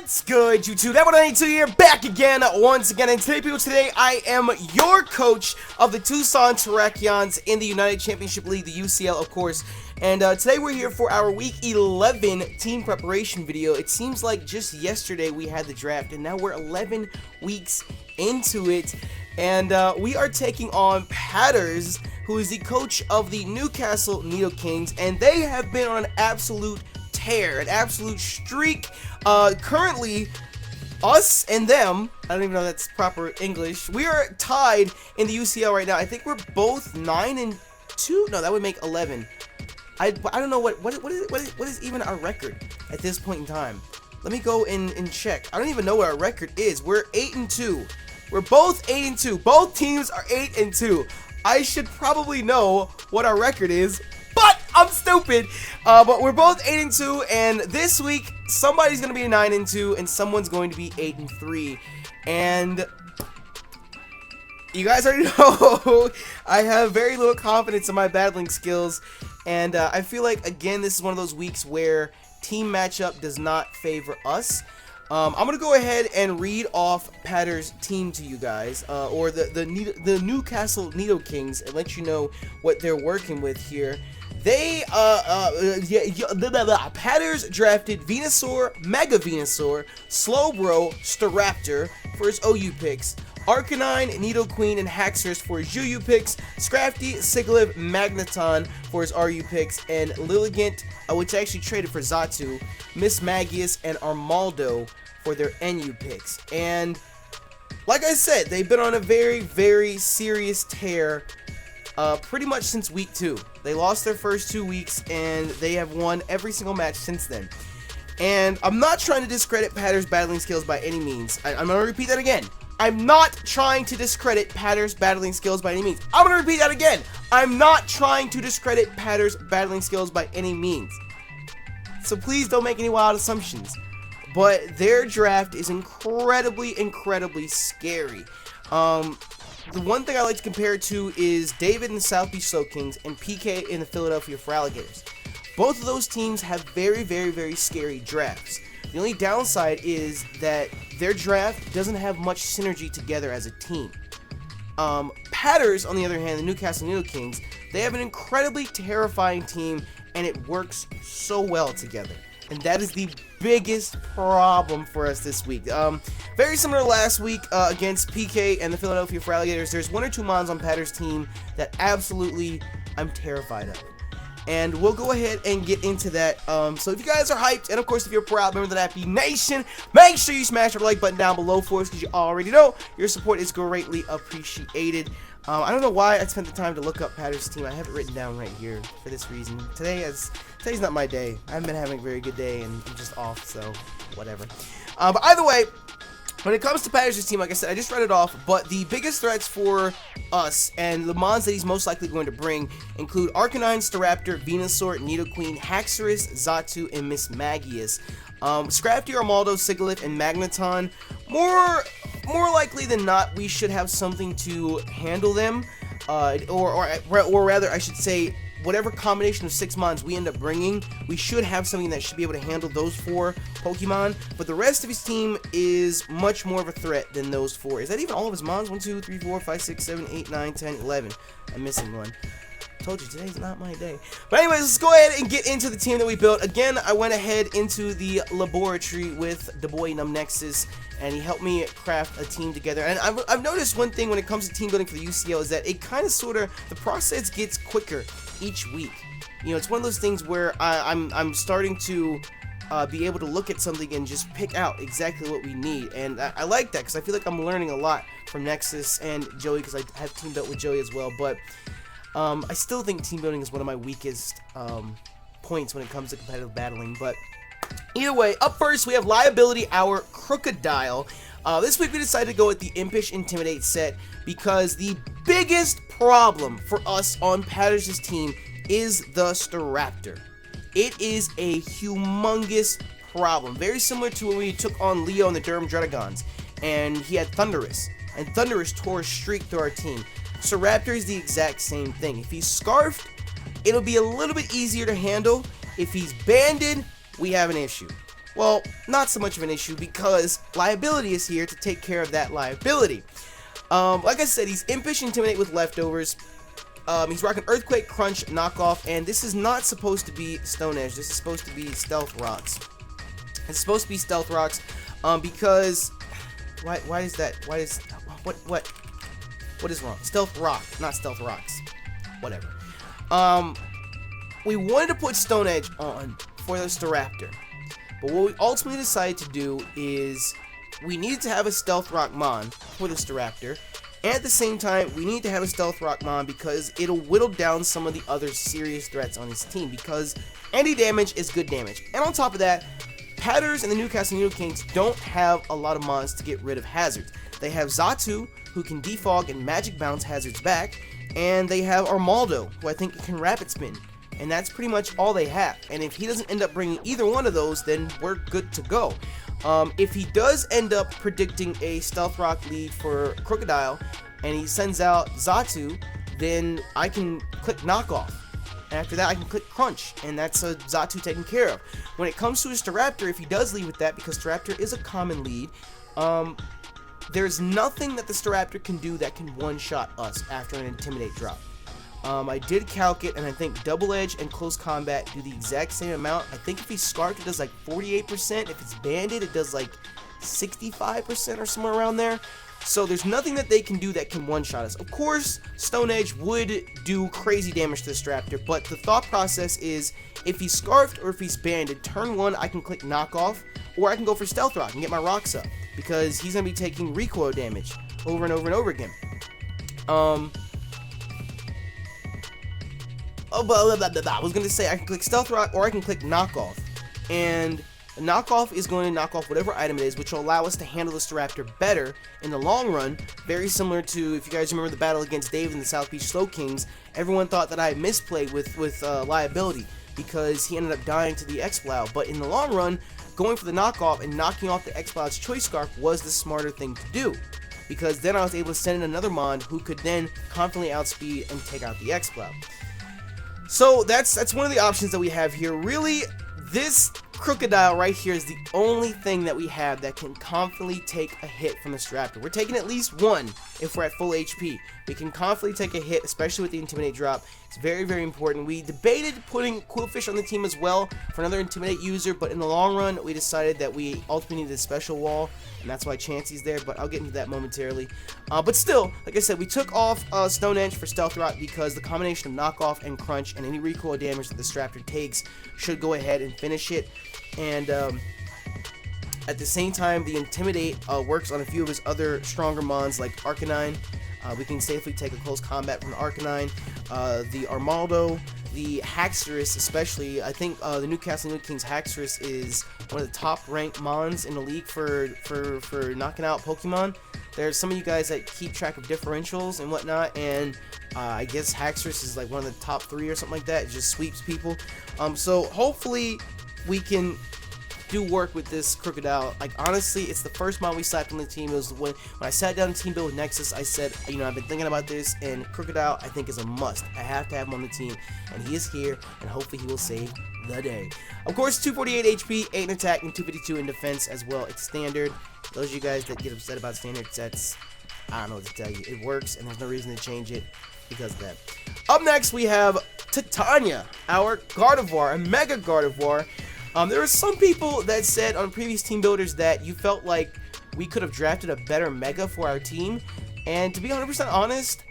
What's good, YouTube? That 192 here, back again, once again. And today, I am your coach of the Tucson Terrakions in the United Championship League, the UCL, of course. And today we're here for our Week 11 team preparation video. It seems like just yesterday we had the draft, and now we're 11 weeks into it. And we are taking on Patterrz, who is the coach of the Newcastle Nidokings, and they have been on an absolute tear, an absolute streak. Currently, us and them, I don't even know if that's proper English, we are tied in the UCL right now. I think we're both 9-2. No, that would make 11. I don't know what is even our record at this point in time. Let me go and check. I don't even know what our record is. We're 8-2. We're both 8-2. Both teams are 8-2. I should probably know what our record is, but I'm stupid. But we're both 8-2, and this week somebody's gonna be 9-2, and someone's going to be 8-3. And you guys already know I have very little confidence in my battling skills, and I feel like, again, this is one of those weeks where team matchup does not favor us. I'm gonna go ahead and read off Patterrz' team to you guys, or the Newcastle Nidokings, and let you know what they're working with here. They Patterrz drafted Venusaur, Mega Venusaur, Slowbro, Staraptor for his OU picks, Arcanine, Nidoqueen, and Haxorus for his UU picks, Scrafty, Sigilyph, Magneton for his RU picks, and Lilligant, which I actually traded for Xatu, Mismagius, and Armaldo for their NU picks. And like I said, they've been on a very, very serious tear pretty much since week 2. They lost their first 2 weeks, and they have won every single match since then. And I'm not trying to discredit Patterrz' battling skills by any means. I'm going to repeat that again. I'm not trying to discredit Patterrz' battling skills by any means. I'm going to repeat that again. I'm not trying to discredit Patterrz' battling skills by any means. So please don't make any wild assumptions. But their draft is incredibly, incredibly scary. The one thing I like to compare it to is David in the South Beach Slow Kings and PK in the Philadelphia Alligators. Both of those teams have very, very, very scary drafts. The only downside is that their draft doesn't have much synergy together as a team. Patterrz, on the other hand, the Newcastle Nidokings, they have an incredibly terrifying team, and it works so well together. And that is the biggest problem for us this week. Very similar to last week against PK and the Philadelphia Alligators. There's one or two mons on Patterrz' team that absolutely I'm terrified of. And we'll go ahead and get into that. So if you guys are hyped, and of course if you're a proud member of the Happy Nation, make sure you smash the like button down below for us, because you already know your support is greatly appreciated. I don't know why I spent the time to look up Patterrz' team. I have it written down right here for this reason. Today's not my day. I haven't been having a very good day, and I'm just off, so whatever. But either way, when it comes to Patterrz' team, like I said, I just read it off, but the biggest threats for us and the mons that he's most likely going to bring include Arcanine, Staraptor, Venusaur, Nidoqueen, Haxorus, Xatu, and Mismagius. Scrafty, Armaldo, Sigilyph, and Magneton. More likely than not, we should have something to handle them, or rather, I should say, whatever combination of 6 mons we end up bringing, we should have something that should be able to handle those 4 Pokemon. But the rest of his team is much more of a threat than those 4. Is that even all of his mons? 1, 2, 3, 4, 5, 6, 7, 8, 9, 10, 11. I'm missing one. Told you, today's not my day. But anyways, let's go ahead and get into the team that we built. Again, I went ahead into the laboratory with the boy Numnexus, and he helped me craft a team together. And I've noticed one thing when it comes to team building for the UCL is that it kind of the process gets quicker each week. You know, it's one of those things where I'm starting to be able to look at something and just pick out exactly what we need. And I like that, because I feel like I'm learning a lot from Nexus and Joey, because I have team built with Joey as well. But I still think team building is one of my weakest points when it comes to competitive battling. But either way, up first we have Liability, our Crocodile. This week we decided to go with the Impish Intimidate set, because the biggest problem for us on Patterrz' team is the Staraptor. It is a humongous problem, very similar to when we took on Leo and the Durham Dragons, and he had Thundurus, and Thundurus tore a streak through our team. Staraptor is the exact same thing. If he's Scarfed, it'll be a little bit easier to handle. If he's Banded, we have an issue. well, not so much of an issue because liability is here to take care of that liability. Like I said, he's Impish Intimidate with leftovers. He's rocking Earthquake, Crunch, Knockoff, and this is not supposed to be Stone Edge. This is supposed to be Stealth Rocks. It's supposed to be Stealth Rocks, because why is that? Why is what is wrong? Stealth Rock, not Stealth Rocks. Whatever. We wanted to put Stone Edge on for the Staraptor, but what we ultimately decided to do is we needed to have a Stealth Rock Mon for the Staraptor, and at the same time, we need to have a Stealth Rock Mon because it'll whittle down some of the other serious threats on his team, because anti-damage is good damage. And on top of that, Patterrz and the Newcastle Nidokings don't have a lot of mons to get rid of hazards. They have Xatu, who can defog and magic bounce hazards back, and they have Armaldo, who I think can rapid spin. And that's pretty much all they have. And if he doesn't end up bringing either one of those, then we're good to go. If he does end up predicting a Stealth Rock lead for Crocodile, and he sends out Xatu, then I can click Knockoff. And after that, I can click Crunch, and that's a Xatu taken care of. When it comes to his Staraptor, if he does lead with that, because Staraptor is a common lead, there's nothing that the Staraptor can do that can one-shot us after an Intimidate drop. I did calc it, and I think Double Edge and Close Combat do the exact same amount. I think if he's Scarfed, it does like 48%. If it's Banded, it does like 65% or somewhere around there. So there's nothing that they can do that can one-shot us. Of course, Stone Edge would do crazy damage to the Staraptor, but the thought process is if he's Scarfed or if he's Banded, turn 1, I can click Knockoff, or I can go for Stealth Rock and get my rocks up, because he's going to be taking recoil damage over and over and over again. I was going to say I can click Stealth Rock or I can click Knockoff, and Knockoff is going to knock off whatever item it is, which will allow us to handle the Staraptor better in the long run. Very similar to, if you guys remember the battle against Dave in the South Beach Slow Kings, everyone thought that I misplayed with liability because he ended up dying to the X-Plow, but in the long run, going for the knockoff and knocking off the X-Plow's Choice Scarf was the smarter thing to do, because then I was able to send in another Mon who could then confidently outspeed and take out the X-Plow. So that's one of the options that we have here. Really, this Crocodile right here is the only thing that we have that can confidently take a hit from the Staraptor. We're taking at least one if we're at full HP. We can confidently take a hit, especially with the Intimidate drop. It's very, very important. We debated putting Quillfish on the team as well for another Intimidate user, but in the long run, we decided that we ultimately needed a special wall, and that's why Chansey's there, but I'll get into that momentarily. But still, like I said, we took off Stone Edge for Stealth Rock because the combination of Knockoff and Crunch and any recoil damage that the Staraptor takes should go ahead and finish it. And at the same time, the Intimidate works on a few of his other stronger mons like Arcanine. We can safely take a close combat from the Arcanine, the Armaldo, the Haxorus especially. I think the Newcastle Nidokings Haxorus is one of the top ranked mons in the league for knocking out Pokemon. There's some of you guys that keep track of differentials and whatnot, and I guess Haxorus is like one of the top 3 or something like that. It just sweeps people. So hopefully we can do work with this Crocodile. Like, honestly, it's the first mon we slapped on the team. It was when I sat down in team build with Nexus, I said, you know, I've been thinking about this, and Crocodile I think is a must. I have to have him on the team, and he is here, and hopefully he will save the day. Of course, 248 HP, 8 in attack, and 252 in defense as well. It's standard. Those of you guys that get upset about standard sets, I don't know what to tell you. It works, and there's no reason to change it because of that. Up next, we have Titania, our Gardevoir, a Mega Gardevoir. There were some people that said on previous team builders that you felt like we could have drafted a better Mega for our team, and to be 100% honest,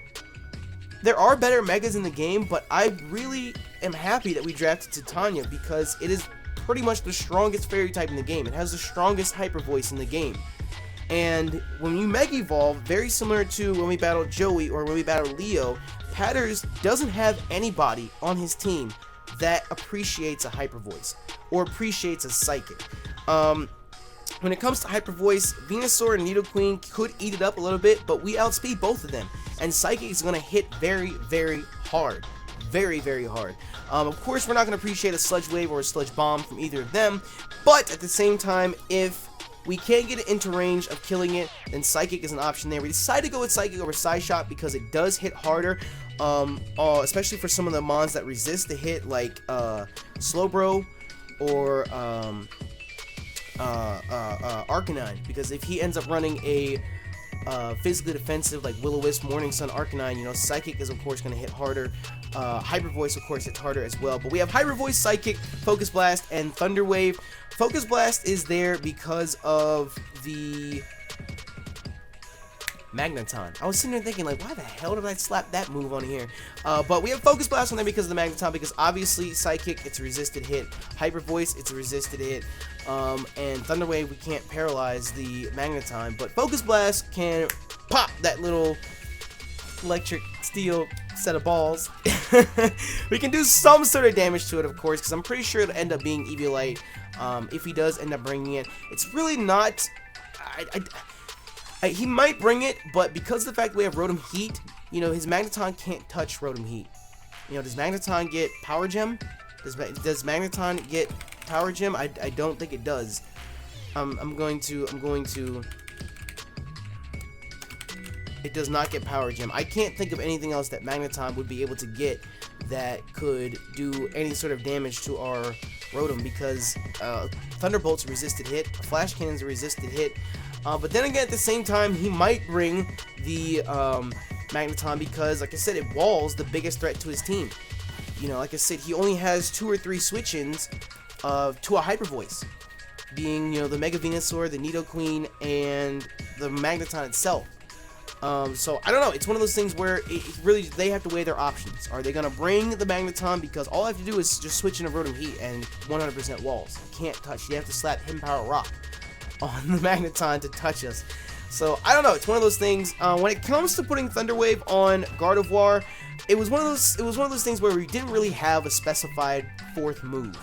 there are better Megas in the game, but I really am happy that we drafted Titania because it is pretty much the strongest fairy type in the game. It has the strongest hyper voice in the game. And when you Mega Evolve, very similar to when we battled Joey or when we battled Leo, Patterrz doesn't have anybody on his team that appreciates a hyper voice or appreciates a psychic. When it comes to hyper voice, Venusaur and Nidoqueen could eat it up a little bit, but we outspeed both of them, and psychic is going to hit very, very hard. Very, very hard. Of course, we're not going to appreciate a Sludge Wave or a Sludge Bomb from either of them, but at the same time, if we can't get it into range of killing it, then Psychic is an option there. We decided to go with Psychic over Psy Shot because it does hit harder, especially for some of the mons that resist the hit, like Slowbro or Arcanine, because if he ends up running a physically defensive like Will-O-Wisp, Morning Sun, Arcanine, you know, Psychic is of course going to hit harder. Hyper Voice of course hits harder as well. But we have Hyper Voice, Psychic, Focus Blast, and Thunder Wave. Focus Blast is there because of the Magneton. I was sitting there thinking, like, why the hell did I slap that move on here? But we have Focus Blast on there because of the Magneton, because obviously Psychic, it's a resisted hit. Hyper Voice, it's a resisted hit. And Thunder Wave, we can't paralyze the Magneton, but Focus Blast can pop that little electric steel set of balls. We can do some sort of damage to it, of course, because I'm pretty sure it'll end up being Eviolite. If he does end up bringing it, it's really not... he might bring it, but because of the fact that we have Rotom Heat, you know, his Magneton can't touch Rotom Heat. You know, does Magneton get Power Gem? Does Magneton get Power Gem? I don't think it does. I'm going to. It does not get Power Gem. I can't think of anything else that Magneton would be able to get that could do any sort of damage to our Rotom, because Thunderbolt's a resisted hit, Flash Cannon's a resisted hit. But then again, at the same time, he might bring the Magneton because, like I said, it walls the biggest threat to his team. You know, like I said, he only has 2 or 3 switch-ins to a Hyper Voice, being, you know, the Mega Venusaur, the Nidoqueen, and the Magneton itself. So, I don't know, it's one of those things where really, they have to weigh their options. Are they going to bring the Magneton, because all I have to do is just switch into Rotom Heat and 100% walls. Can't touch, you have to slap Hidden Power Rock on the Magneton to touch us. So, I don't know, it's one of those things. When it comes to putting Thunder Wave on Gardevoir, it was one of those things where we didn't really have a specified 4th move.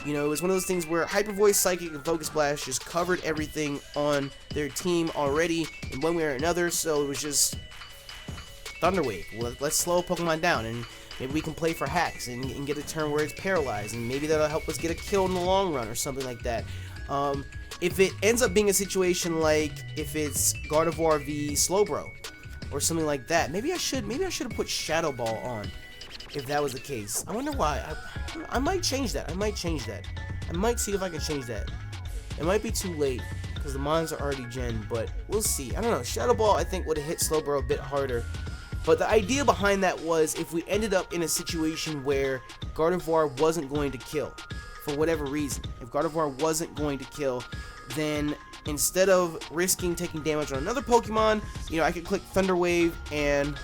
You know, it was one of those things where Hyper Voice, Psychic, and Focus Blast just covered everything on their team already in one way or another, so it was just Thunder Wave. Let's slow Pokemon down, and maybe we can play for hacks and get a turn where it's paralyzed, and maybe that'll help us get a kill in the long run or something like that. If it ends up being a situation like if it's Gardevoir v Slowbro or something like that, maybe I should have put Shadow Ball on if that was the case. I wonder why. I might change that. I might see if I can change that. It might be too late because the mons are already gen, but we'll see. I don't know. Shadow Ball I think would have hit Slowbro a bit harder. But the idea behind that was if we ended up in a situation where Gardevoir wasn't going to kill, for whatever reason, if Gardevoir wasn't going to kill, then instead of risking taking damage on another Pokemon, you know, I could click Thunder Wave and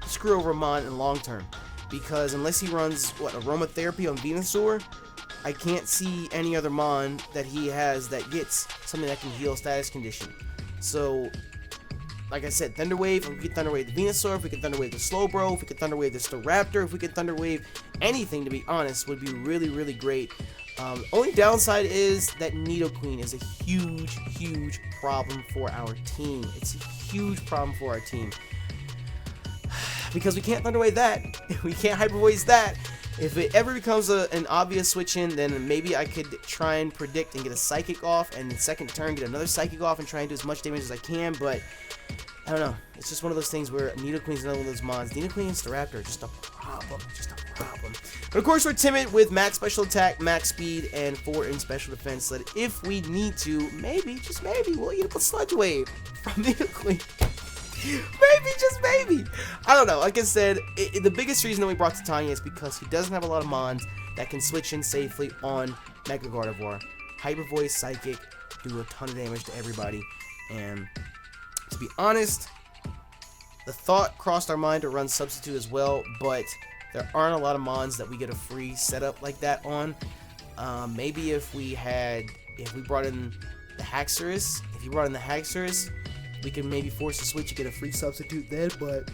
screw over a Mon in long term. Because unless he runs, Aromatherapy on Venusaur, I can't see any other Mon that he has that gets something that can heal status condition. So, like I said, Thunder Wave, if we could Thunder Wave the Venusaur, if we could Thunder Wave the Slowbro, if we could Thunder Wave the Staraptor, if we could Thunder Wave anything, to be honest, would be really, really great. Only downside is that Nidoqueen is a huge, huge problem for our team. It's a huge problem for our team. Because we can't Thunder Wave that. We can't Hyper Voice that. If it ever becomes an obvious switch in, then maybe I could try and predict and get a Psychic off, and the second turn get another Psychic off and try and do as much damage as I can, but I don't know. It's just one of those things where Nidoqueen's another one of those mons. Nidoqueen and Staraptor are just a problem. But of course, we're timid with max special attack, max speed, and 4 in special defense, so that if we need to, maybe, just maybe, we'll eat up a Sludge Wave from Nidoqueen. Maybe, just maybe. I don't know. Like I said, the biggest reason that we brought Titania is because he doesn't have a lot of mons that can switch in safely on Mega Gardevoir. Hyper Voice, Psychic, do a ton of damage to everybody. And to be honest, the thought crossed our mind to run Substitute as well, but there aren't a lot of mons that we get a free setup like that on. Maybe if we brought in the Haxorus, we can maybe force a switch to get a free substitute then, but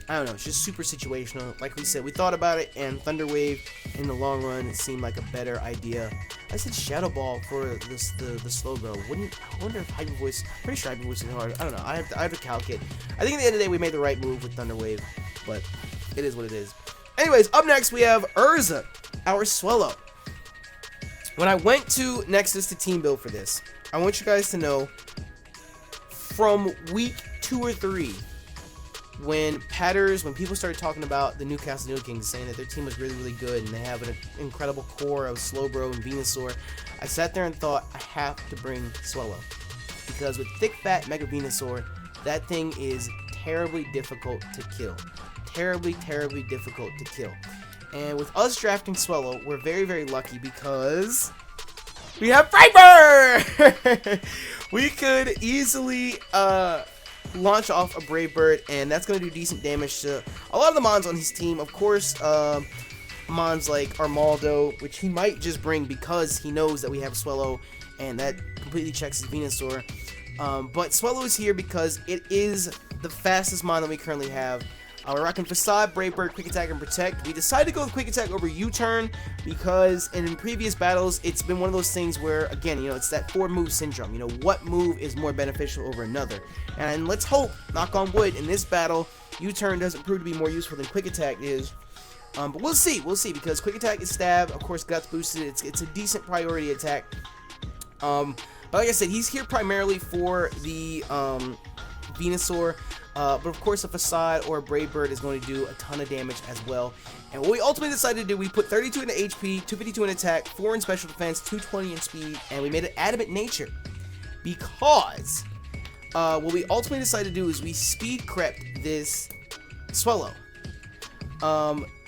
I don't know, it's just super situational. Like we said, we thought about it, and Thunder Wave in the long run, it seemed like a better idea. I said Shadow Ball for the Slowbro. I wonder if Hyper Voice, pretty sure Hyper Voice is hard. I don't know, I have to calc it. I think at the end of the day, we made the right move with Thunder Wave, but it is what it is. Anyways, up next, we have Urza, our Swellow. When I went to Nexus to team build for this, I want you guys to know, from week 2 or 3, when people started talking about the Newcastle Nidokings, saying that their team was really, really good and they have an incredible core of Slowbro and Venusaur, I sat there and thought, I have to bring Swellow. Because with Thick Fat Mega Venusaur, that thing is terribly difficult to kill. Terribly, terribly difficult to kill. And with us drafting Swellow, we're very, very lucky because we have Brave! We could easily launch off a Brave Bird, and that's going to do decent damage to a lot of the mons on his team. Of course, mons like Armaldo, which he might just bring because he knows that we have Swellow, and that completely checks his Venusaur. But Swellow is here because it is the fastest mon that we currently have. We're rocking Facade, Brave Bird, Quick Attack, and Protect. We decided to go with Quick Attack over U-Turn because in previous battles, it's been one of those things where, again, you know, it's that 4-move syndrome. You know, what move is more beneficial over another? And let's hope, knock on wood, in this battle, U-Turn doesn't prove to be more useful than Quick Attack is. But we'll see, because Quick Attack is stab, of course, Guts boosted. It's a decent priority attack. But like I said, he's here primarily for the Venusaur. But of course, a Facade or a Brave Bird is going to do a ton of damage as well. And what we ultimately decided to do, we put 32 into HP, 252 in attack, 4 in special defense, 220 in speed, and we made it Adamant Nature. Because what we ultimately decided to do is we speed crept this Swellow.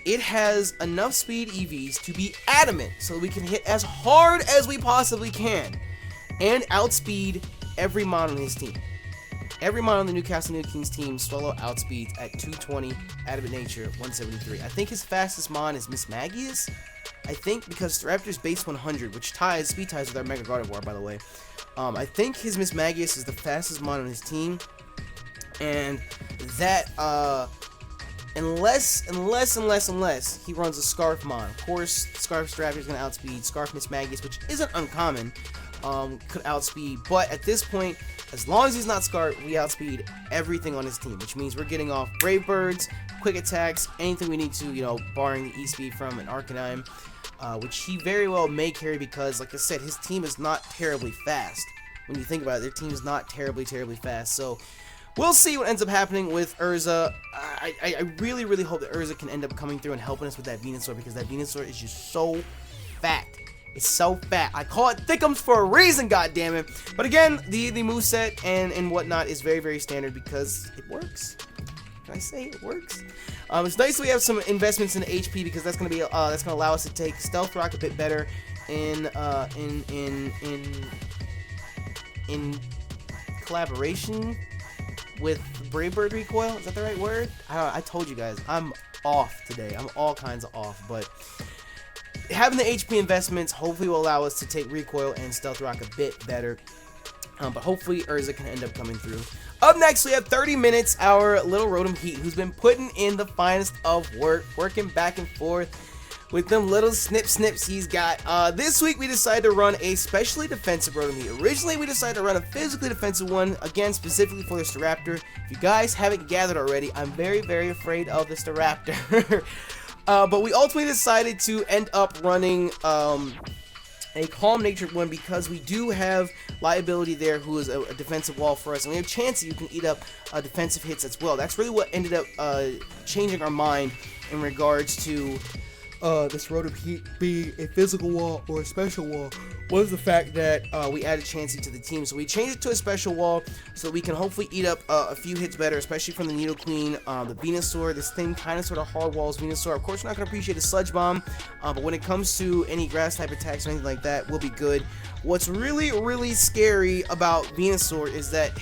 It has enough speed EVs to be adamant, so we can hit as hard as we possibly can and outspeed every mon on his team. Every mon on the Newcastle Nidokings team, Swellow outspeeds at 220, Adamant Nature 173. I think his fastest mon is Miss Magius. I think because Raptor's base 100, which speed ties with our Mega Gardevoir, by the way. I think his Miss Magius is the fastest mon on his team, and that unless he runs a Scarf mon. Of course, Scarf Raptor is going to outspeed Scarf Miss Magius, which isn't uncommon. Could outspeed, but at this point, as long as he's not Scarf, we outspeed everything on his team, which means we're getting off Brave Birds, Quick Attacks, anything we need to, you know, barring the E-Speed from an Arcanine, which he very well may carry because, like I said, his team is not terribly fast. When you think about it, their team is not terribly fast, so we'll see what ends up happening with Urza. I really, really hope that Urza can end up coming through and helping us with that Venusaur, because that Venusaur is just so fat. It's so fat. I call it Thickums for a reason, goddammit. But again, the moveset and whatnot is very, very standard because it works. Can I say it works? It's nice that we have some investments in HP because that's gonna be that's gonna allow us to take Stealth Rock a bit better in collaboration with Brave Bird Recoil. Is that the right word? I told you guys, I'm off today. I'm all kinds of off, but having the HP investments hopefully will allow us to take Recoil and Stealth Rock a bit better. But hopefully Urza can end up coming through. Up next, we have 30 Minutes, our little Rotom Heat, who's been putting in the finest of work, working back and forth with them little snips he's got. This week, we decided to run a specially defensive Rotom Heat. Originally, we decided to run a physically defensive one, again, specifically for the Staraptor. If you guys haven't gathered already, I'm very, very afraid of the Staraptor. But we ultimately decided to end up running a Calm Natured one because we do have Liability there, who is a defensive wall for us, and we have Chansey, who can eat up defensive hits as well. That's really what ended up changing our mind in regards to this Rotom Heat being a physical wall or a special wall, was the fact that we added Chansey to the team. So we changed it to a special wall so we can hopefully eat up a few hits better, especially from the Nidoqueen, the Venusaur. This thing kind of sort of hard walls Venusaur. Of course, we're not going to appreciate a Sludge Bomb, but when it comes to any grass type attacks or anything like that, we'll be good. What's really, really scary about Venusaur is that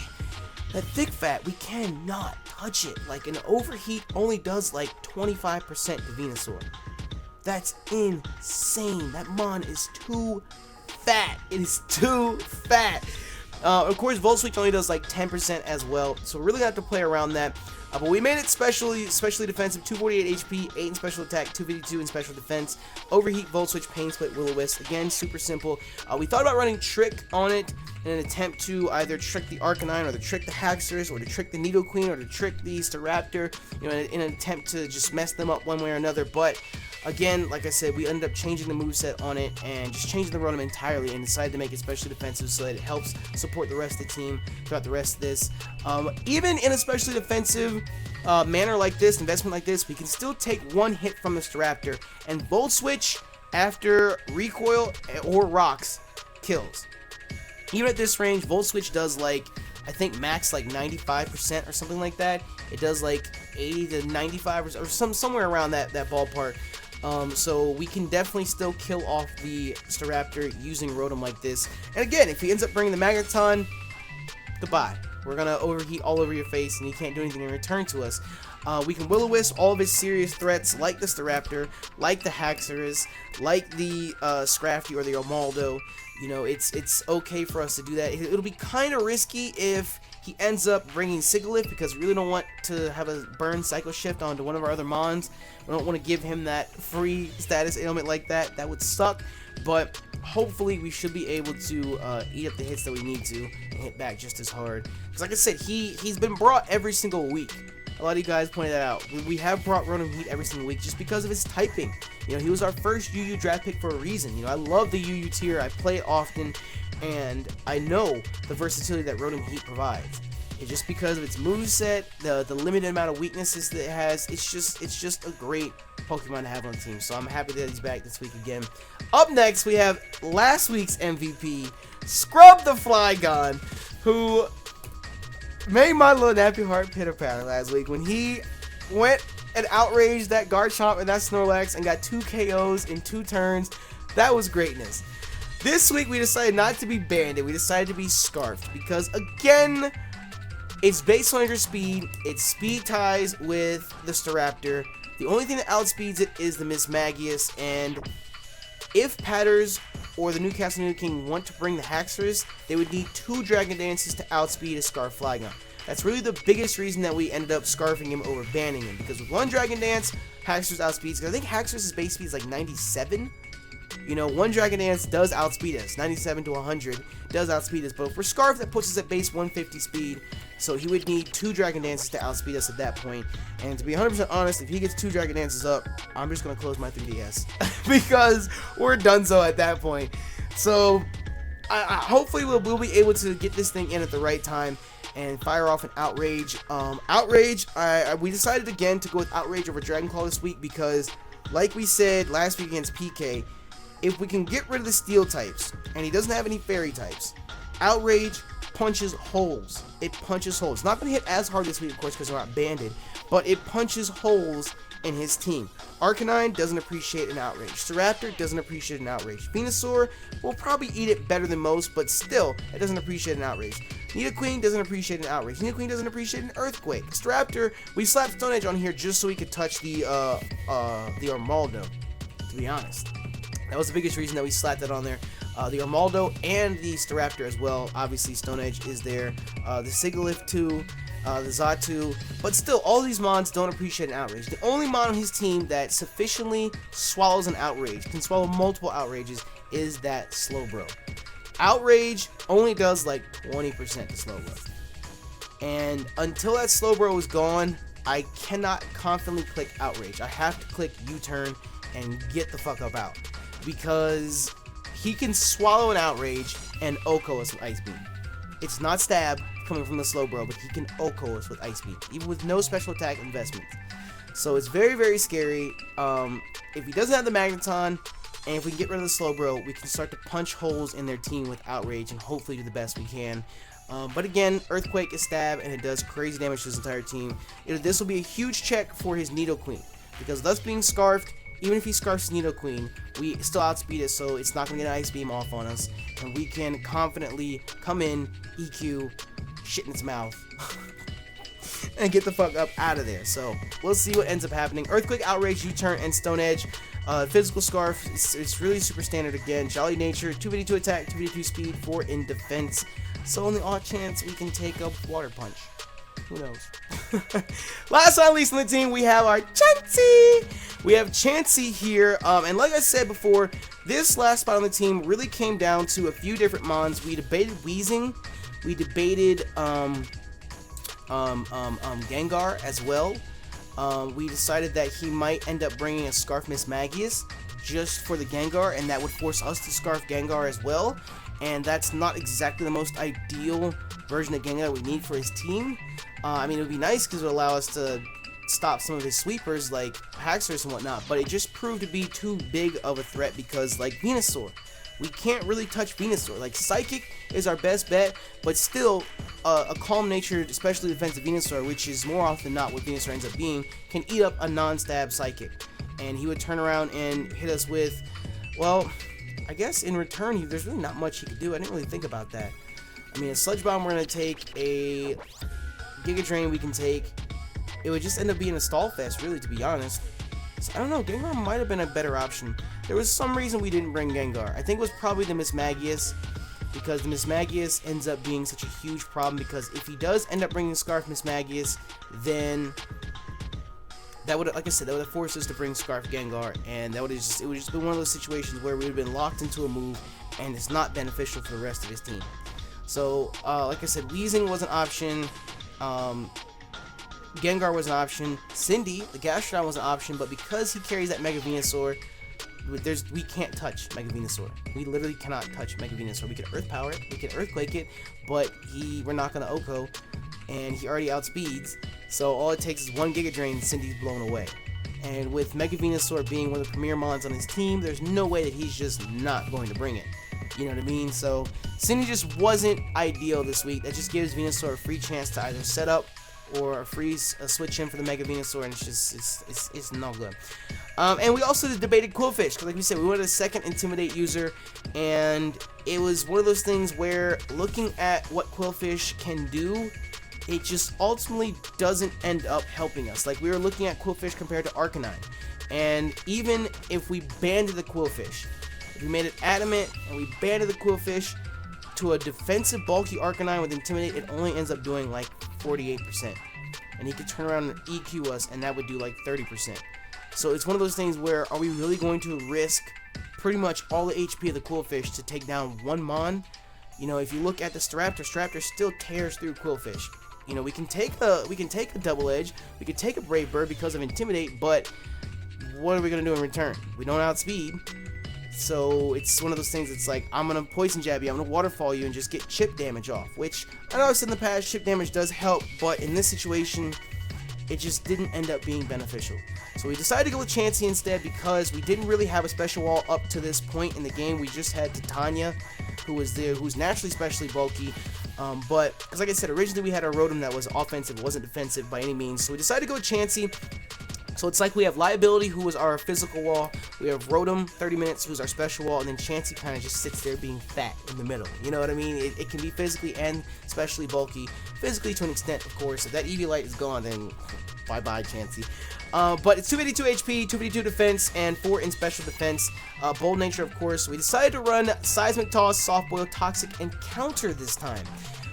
Thick Fat, we cannot touch it. Like, an Overheat only does like 25% to Venusaur. That's insane. That mon is too fat. It is too fat. Of course, Volt Switch only does like 10% as well, so we're really gonna have to play around that. But we made it specially defensive, 248 HP, 8 in special attack, 252 in special defense. Overheat, Volt Switch, Pain Split, Will-O-Wisp. Again, super simple. We thought about running Trick on it in an attempt to either trick the Arcanine, or to trick the Haxorus, or to trick the Nidoqueen, or to trick the Staraptor, you know, in an attempt to just mess them up one way or another. But again, like I said, we ended up changing the moveset on it and just changing the Rotom entirely, and decided to make it specially defensive so that it helps support the rest of the team throughout the rest of this. Even in a specially defensive manner like this, investment like this, we can still take one hit from the Staraptor, and Volt Switch after recoil or rocks kills. Even at this range, Volt Switch does like, I think max like 95% or something like that. It does like 80 to 95 or somewhere around that ballpark. So we can definitely still kill off the Staraptor using Rotom like this. And again, if he ends up bringing the Magneton, goodbye. We're gonna overheat all over your face, and he can't do anything in return to us. We can Will-O-Wisp all of his serious threats, like the Staraptor, like the Haxorus, like the Scrafty or the Armaldo. You know, it's okay for us to do that. It'll be kind of risky if he ends up bringing Sigilyph, because we really don't want to have a burn Psycho Shift onto one of our other Mons. We don't want to give him that free status ailment like that. That would suck. But hopefully we should be able to eat up the hits that we need to and hit back just as hard. Because like I said, he's been brought every single week. A lot of you guys pointed that out. We have brought Rotom Heat every single week just because of his typing. You know, he was our first UU draft pick for a reason. You know, I love the UU tier. I play it often, and I know the versatility that Rotom Heat provides. It's just because of its moveset, the limited amount of weaknesses that it has. It's just a great Pokemon to have on the team. So I'm happy that he's back this week again. Up next, we have last week's MVP, Scrub the Flygon, who made my little nappy heart pitter-patter last week when he went and outraged that Garchomp and that Snorlax and got 2 KOs in 2 turns. That was greatness. This week, we decided not to be Banded. We decided to be Scarfed because, again, it's based on your speed. It speed ties with the Staraptor. The only thing that outspeeds it is the Miss Magius, and if Patterrz or the Newcastle Nidokings want to bring the Haxorus, they would need 2 Dragon Dances to outspeed a Scarf Flygon. That's really the biggest reason that we ended up scarfing him over banning him, because with 1 Dragon Dance, Haxorus outspeeds, because I think Haxorus' base speed is like 97. You know, 1 Dragon Dance does outspeed us, 97 to 100 does outspeed us, but for Scarf, that puts us at base 150 speed, so he would need 2 Dragon Dances to outspeed us at that point. And to be 100% honest, if he gets 2 Dragon Dances up, I'm just going to close my 3DS, because we're donezo at that point. So, hopefully we'll be able to get this thing in at the right time and fire off an Outrage. Outrage, we decided again to go with Outrage over Dragon Claw this week because, like we said last week against PK, if we can get rid of the Steel types, and he doesn't have any Fairy types, Outrage punches holes. It punches holes. It's not going to hit as hard this week, of course, because we're not banded, but it punches holes in his team. Arcanine doesn't appreciate an Outrage. Staraptor doesn't appreciate an Outrage. Venusaur will probably eat it better than most, but still, it doesn't appreciate an Outrage. Nidoqueen doesn't appreciate an Outrage. Nidoqueen doesn't appreciate an Earthquake. Staraptor, we slapped Stone Edge on here just so we could touch the Armaldo, to be honest. That was the biggest reason that we slapped that on there. The Armaldo and the Staraptor as well. Obviously, Stone Edge is there. The Sigilyph too. The Xatu. But still, all these mons don't appreciate an Outrage. The only mon on his team that sufficiently swallows an Outrage, can swallow multiple Outrages, is that Slowbro. Outrage only does like 20% to Slowbro. And until that Slowbro is gone, I cannot confidently click Outrage. I have to click U-turn and get the fuck up out. Because he can swallow an Outrage and OHKO us with Ice Beam. It's not stab coming from the Slowbro, but he can OHKO us with Ice Beam, even with no special attack investment. So it's very, very scary. If he doesn't have the Magneton, and if we can get rid of the Slowbro, we can start to punch holes in their team with Outrage and hopefully do the best we can. But again, Earthquake is stab, and it does crazy damage to his entire team. This will be a huge check for his Nidoqueen, because with us being Scarfed, even if he Scarfs Nidoqueen, we still outspeed it, so it's not going to get an Ice Beam off on us, and we can confidently come in, EQ, shit in its mouth, and get the fuck up out of there. So we'll see what ends up happening. Earthquake, Outrage, U-turn, and Stone Edge. Physical Scarf, it's really super standard again. Jolly Nature, 252 attack, 252 speed, 4 in defense. So on the odd chance we can take up Water Punch. Who knows? Last but not least on the team, we have our Chansey. We have Chansey here, and like I said before, this last spot on the team really came down to a few different mons. We debated Weezing, we debated Gengar as well. we decided that he might end up bringing a Scarf Miss Magius just for the Gengar, and that would force us to Scarf Gengar as well. And that's not exactly the most ideal version of Gengar we need for his team. I mean, it would be nice because it would allow us to stop some of his sweepers like Patterrz and whatnot, but it just proved to be too big of a threat because, like Venusaur, we can't really touch Venusaur. Like, Psychic is our best bet, but still, a calm-natured, especially defensive Venusaur, which is more often than not what Venusaur ends up being, can eat up a non-stab Psychic. And he would turn around and hit us with, well, I guess in return, there's really not much he could do. I didn't really think about that. I mean, a Sludge Bomb, we're going to take, a Giga Drain we can take. It would just end up being a stall fest, really, to be honest. So, I don't know, Gengar might have been a better option. There was some reason we didn't bring Gengar. I think it was probably the Miss Magius, because the Miss Magius ends up being such a huge problem, because if he does end up bringing Scarf Miss Magius, then that would, like I said, that would have forced us to bring Scarf Gengar, and that would have just, it would just been one of those situations where we would have been locked into a move, and it's not beneficial for the rest of his team. So, like I said, Weezing was an option, Gengar was an option, Cindy, the Gastrodon was an option, but because he carries that Mega Venusaur, we can't touch Mega Venusaur. We literally cannot touch Mega Venusaur. We can Earth Power it, we can Earthquake it, but we're not going to Oko, and he already outspeeds. So all it takes is one Giga Drain and Cindy's blown away. And with Mega Venusaur being one of the premier mons on his team, there's no way that he's just not going to bring it. You know what I mean? So Cindy just wasn't ideal this week. That just gives Venusaur a free chance to either set up or a switch in for the Mega Venusaur, and it's just, it's not good. And we also debated Qwilfish, because like we said, we wanted a second Intimidate user, and it was one of those things where looking at what Qwilfish can do, it just ultimately doesn't end up helping us. Like, we were looking at Qwilfish compared to Arcanine, and even if we banded the Qwilfish, if we made it adamant and we banded the Qwilfish to a defensive bulky Arcanine with Intimidate, it only ends up doing like 48%. And he could turn around and EQ us, and that would do like 30%. So it's one of those things where, are we really going to risk pretty much all the HP of the Qwilfish to take down one Mon? You know, if you look at the Staraptor still tears through Qwilfish. You know, we can take a Double Edge, we can take a Brave Bird because of Intimidate, but what are we gonna do in return? We don't outspeed. So it's one of those things. It's like, I'm gonna Poison Jab you, I'm gonna Waterfall you, and just get chip damage off. Which I know I've said in the past, chip damage does help, but in this situation, it just didn't end up being beneficial. So we decided to go with Chansey instead, because we didn't really have a special wall up to this point in the game. We just had Titania, who's naturally specially bulky. But because, like I said, originally we had a Rotom that was offensive, it wasn't defensive by any means. So we decided to go with Chansey. So it's like we have Liability, who was our physical wall, we have Rotom, 30 minutes, who's our special wall, and then Chansey kind of just sits there being fat in the middle. You know what I mean? It can be physically and especially bulky. Physically to an extent, of course. If that EV Light is gone, then bye-bye, Chansey. But it's 252 HP, 252 defense, and 4 in special defense. Bold nature, of course. We decided to run Seismic Toss, Soft Boil, Toxic, and Counter this time.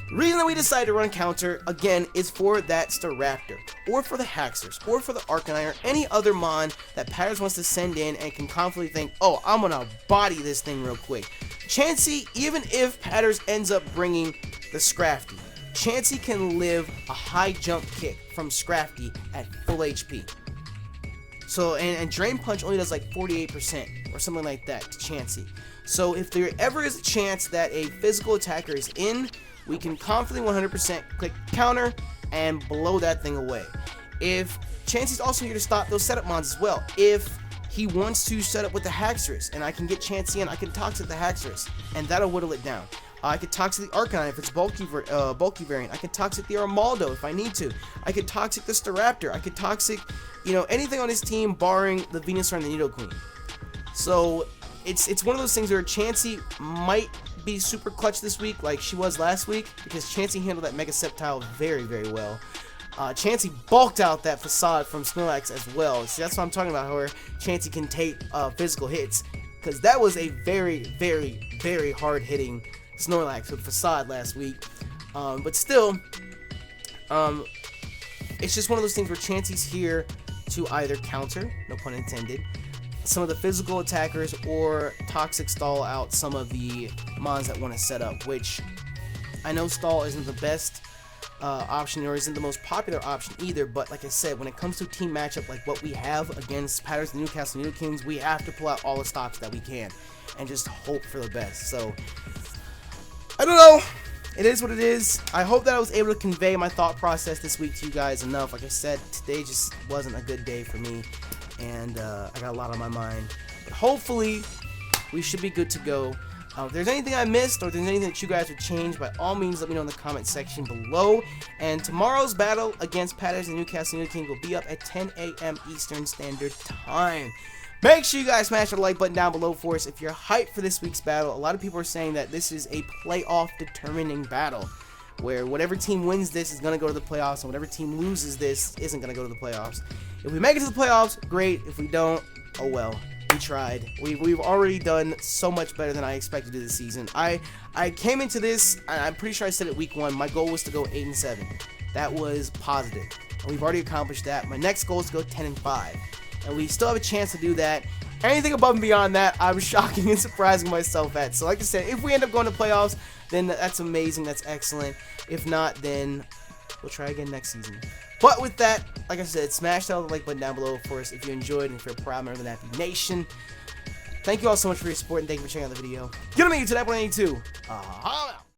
The reason that we decided to run Counter, again, is for that Staraptor, or for the Haxorus, or for the Arcanine, or any other Mon that Patterrz wants to send in and can confidently think, oh, I'm gonna body this thing real quick. Chansey, even if Patterrz ends up bringing the Scrafty, Chansey can live a high jump kick from Scrafty at full HP. So, and Drain Punch only does like 48% or something like that to Chansey. So if there ever is a chance that a physical attacker is in, we can confidently 100% click Counter and blow that thing away. If Chansey's also here to stop those setup mons as well. If he wants to set up with the Haxorus and I can get Chansey in, I can Toxic the Haxorus and that'll whittle it down. I could Toxic the Arcanine if it's bulky variant. I could Toxic the Armaldo if I need to. I could Toxic the Staraptor. I could Toxic, you know, anything on his team barring the Venusaur and the Nidoqueen. So it's one of those things where Chansey might be super clutch this week like she was last week, because Chansey handled that Mega Sceptile very, very well. Chansey bulked out that Facade from Snorlax as well. See, that's what I'm talking about, where Chansey can take physical hits, because that was a very, very, very hard hitting Snorlax with Facade last week. But still, it's just one of those things where Chansey's here to either counter, no pun intended, some of the physical attackers, or Toxic stall out some of the mons that want to set up, which I know stall isn't the best option, or isn't the most popular option either. But like I said, when it comes to a team matchup like what we have against Patterrz and Newcastle Nidokings, we have to pull out all the stops that we can and just hope for the best. So I don't know. It is what it is. I hope that I was able to convey my thought process this week to you guys enough. Like I said, today just wasn't a good day for me, and I got a lot on my mind. But hopefully, we should be good to go. If there's anything I missed, or if there's anything that you guys would change, by all means, let me know in the comment section below. And tomorrow's battle against Patterrz and Newcastle Nidokings will be up at 10 a.m. Eastern Standard Time. Make sure you guys smash the like button down below for us if you're hyped for this week's battle. A lot of people are saying that this is a playoff determining battle, where whatever team wins this is going to go to the playoffs, and whatever team loses this isn't going to go to the playoffs. If we make it to the playoffs, great. If we don't, oh well. We tried. We've already done so much better than I expected to do this season. I came into this, I'm pretty sure I said it week 1, my goal was to go 8-7. That was positive, and we've already accomplished that. My next goal is to go 10-5, and we still have a chance to do that. Anything above and beyond that, I'm shocking and surprising myself at. So like I said, if we end up going to playoffs, then that's amazing, that's excellent. If not, then we'll try again next season. But with that, like I said, smash that like button down below for us if you enjoyed, and if you're a proud member of the Nappy Nation. Thank you all so much for your support, and thank you for checking out the video. Get on me to that 182.